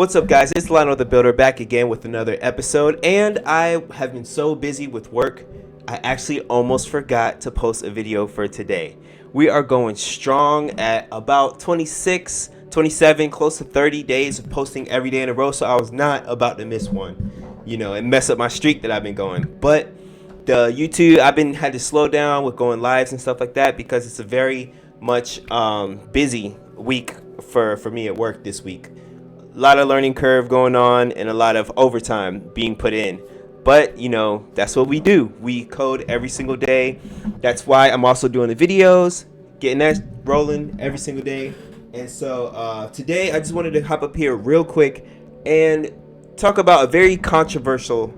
What's up, guys? It's Lionel the Builder back again with another episode, and I have been so busy with work, I actually almost forgot to post a video for today. We are going strong at about 26, 27, close to 30 days of posting every day in a row, so I was not about to miss one, and mess up my streak that I've been going. But the YouTube, had to slow down with going lives and stuff like that because it's a very much busy week for me at work this week. A lot of learning curve going on and a lot of overtime being put in. But, that's what we do. We code every single day. That's why I'm also doing the videos, getting that rolling every single day. And so today I just wanted to hop up here real quick and talk about a very controversial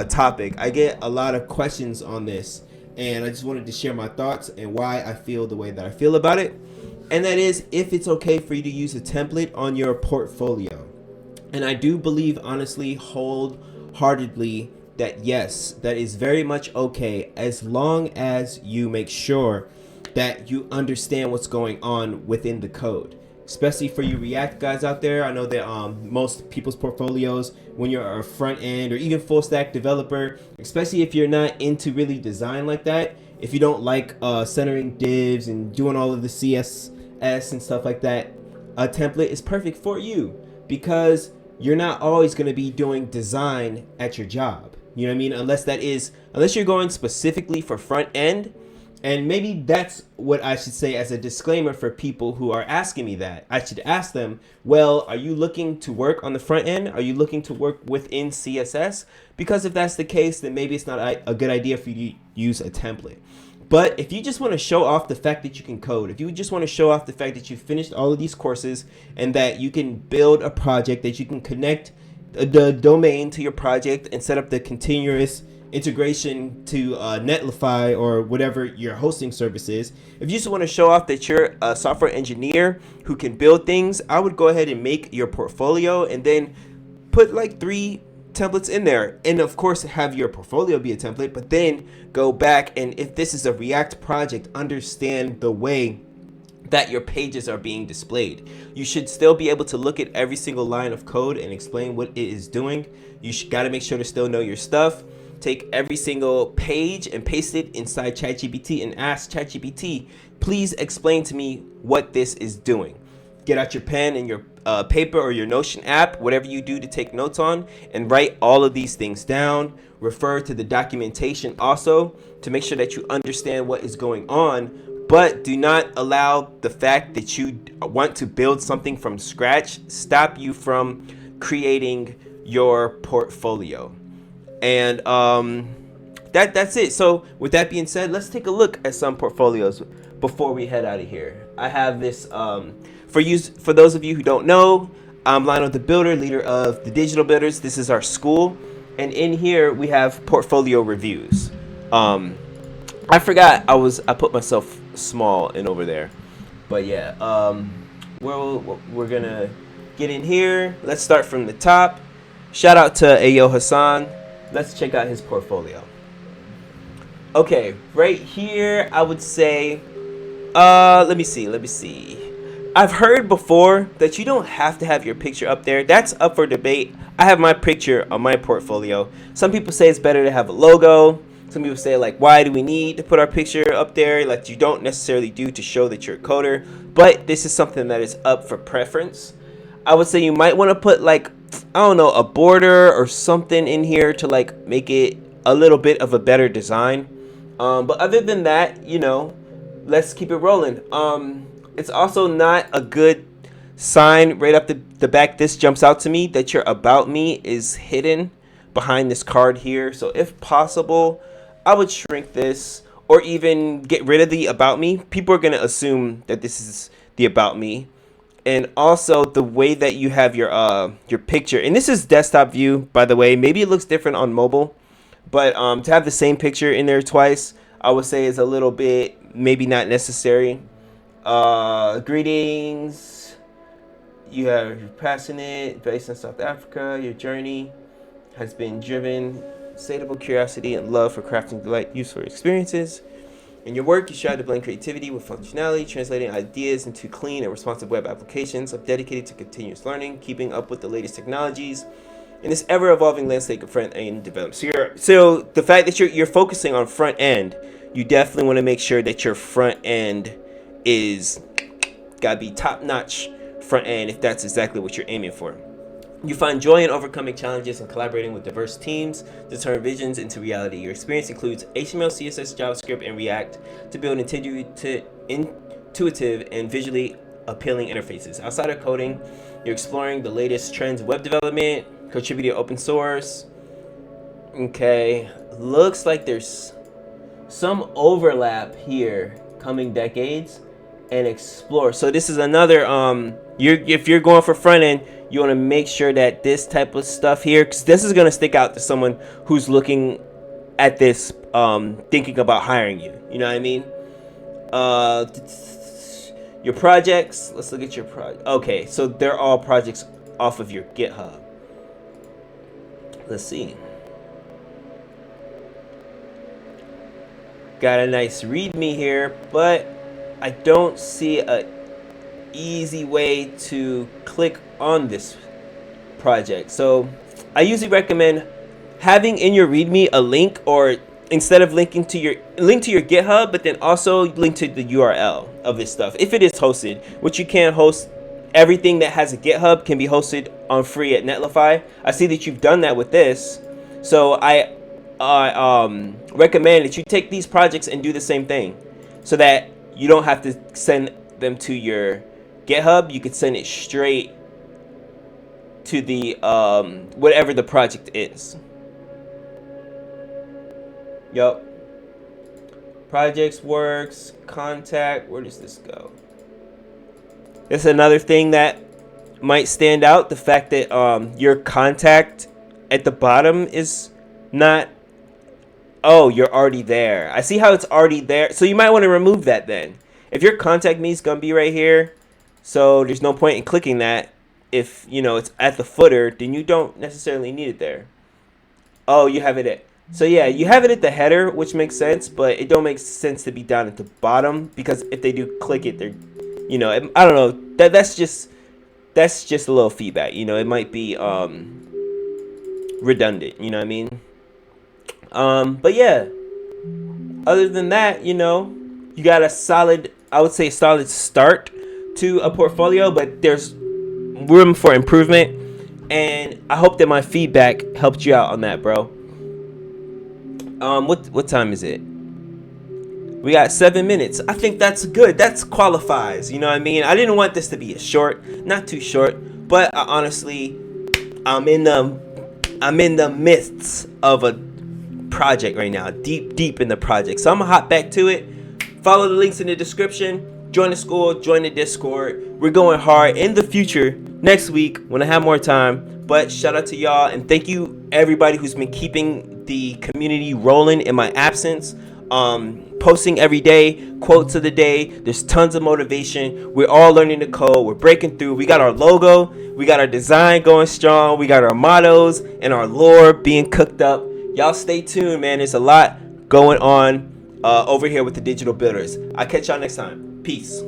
topic. I get a lot of questions on this, and I just wanted to share my thoughts and why I feel the way that I feel about it. And that is if it's okay for you to use a template on your portfolio. And I do believe, honestly, wholeheartedly, that yes, that is very much okay as long as you make sure that you understand what's going on within the code. Especially for you React guys out there, I know that most people's portfolios, when you're a front end or even full stack developer, especially if you're not into really design like that, if you don't like centering divs and doing all of the CSS and stuff like that, a template is perfect for you because you're not always going to be doing design at your job. You know what I mean? Unless you're going specifically for front end. And maybe that's what I should say as a disclaimer for people who are asking me that. I should ask them, well, are you looking to work on the front end? Are you looking to work within CSS? Because if that's the case, then maybe it's not a good idea for you to use a template. But if you just want to show off the fact that you can code, if you just want to show off the fact that you finished all of these courses and that you can build a project, that you can connect the domain to your project and set up the continuous integration to Netlify or whatever your hosting service is. If you just want to show off that you're a software engineer who can build things, I would go ahead and make your portfolio and then put like 3 templates in there, and of course have your portfolio be a template, but then go back and if this is a React project, understand the way that your pages are being displayed. You should still be able to look at every single line of code and explain what it is doing. You got to make sure to still know your stuff. Take every single page and paste it inside ChatGPT and ask ChatGPT, please explain to me what this is doing. Get out your pen and your paper or your Notion app, whatever you do to take notes on, and write all of these things down. Refer to the documentation also to make sure that you understand what is going on, but do not allow the fact that you want to build something from scratch stop you from creating your portfolio. And that's it. So with that being said, let's take a look at some portfolios before we head out of here. I have this for those of you who don't know, I'm Lionel the Builder, leader of the Digital Builders. This is our school, and in here we have portfolio reviews. I forgot I put myself small in over there, but yeah, we're gonna get in here. Let's start from the top. Shout out to Ayo Hassan. Let's check out his portfolio. Okay, right here I would say, let me see. I've heard before that you don't have to have your picture up there. That's up for debate. I have my picture on my portfolio. Some people say it's better to have a logo. Some people say, like, why do we need to put our picture up there? Like, you don't necessarily do to show that you're a coder. But this is something that is up for preference. I would say you might want to put, like, I don't know, a border or something in here to, like, make it a little bit of a better design. But other than that, let's keep it rolling. It's also not a good sign right up the back. This jumps out to me that your about me is hidden behind this card here. So if possible, I would shrink this or even get rid of the about me. People are going to assume that this is the about me. And also the way that you have your picture. And this is desktop view, by the way. Maybe it looks different on mobile. But to have the same picture in there twice, I would say is a little bit maybe not necessary. Greetings. You have your passionate, based in South Africa. Your journey has been driven, insatiable curiosity and love for crafting delight, useful experiences. In your work, you strive to blend creativity with functionality, translating ideas into clean and responsive web applications. I'm dedicated to continuous learning, keeping up with the latest technologies in this ever-evolving landscape of front-end development. So the fact that you're focusing on front end, you definitely want to make sure that your front end is gotta be top-notch front end if that's exactly what you're aiming for. You find joy in overcoming challenges and collaborating with diverse teams to turn visions into reality. Your experience includes HTML, CSS, JavaScript, and React to build intuitive and visually appealing interfaces. Outside of coding, you're exploring the latest trends in web development, contributing to open source. Okay, looks like there's some overlap here, coming decades, and explore. So this is another if you're going for front end, you want to make sure that this type of stuff here, because this is going to stick out to someone who's looking at this, thinking about hiring you. You know what I mean? Your projects. Let's look at your project. Okay, so they're all projects off of your GitHub. Let's see. Got a nice README here, but I don't see a easy way to click on this project. So I usually recommend having in your README a link, or instead of linking to your GitHub, but then also link to the URL of this stuff if it is hosted, which you can host. Everything that has a GitHub can be hosted on free at Netlify. I see that you've done that with this, so I recommend that you take these projects and do the same thing, so that you don't have to send them to your GitHub. You could send it straight to the whatever the project is. Yup. Projects, works, contact. Where does this go? That's another thing that might stand out. The fact that your contact at the bottom is not. Oh, you're already there. I see how it's already there. So you might want to remove that then. If your contact me is going to be right here, so there's no point in clicking that. If, it's at the footer, then you don't necessarily need it there. Oh, you have it at. So yeah, you have it at the header, which makes sense, but it don't make sense to be down at the bottom, because if they do click it, they're, I don't know. That's just a little feedback. It might be redundant. You know what I mean? But yeah, other than that, you got a solid, I would say solid start to a portfolio, but there's room for improvement, and I hope that my feedback helped you out on that, bro. What time is it? We got 7 minutes. I think that's good. That's qualifies. You know what I mean? I didn't want this to be a short, not too short, but honestly, I'm in the midst of a project right now, deep in the project. So I'm gonna hop back to it. Follow the links in the description. Join the school. Join the Discord. We're going hard in the future. Next week when I have more time. But shout out to y'all, and thank you everybody who's been keeping the community rolling in my absence. Posting every day, quotes of the day. There's tons of motivation. We're all learning to code. We're breaking through. We got our logo. We got our design going strong. We got our mottos and our lore being cooked up. Y'all stay tuned, man. There's a lot going on over here with the Digital Builders. I'll catch y'all next time. Peace.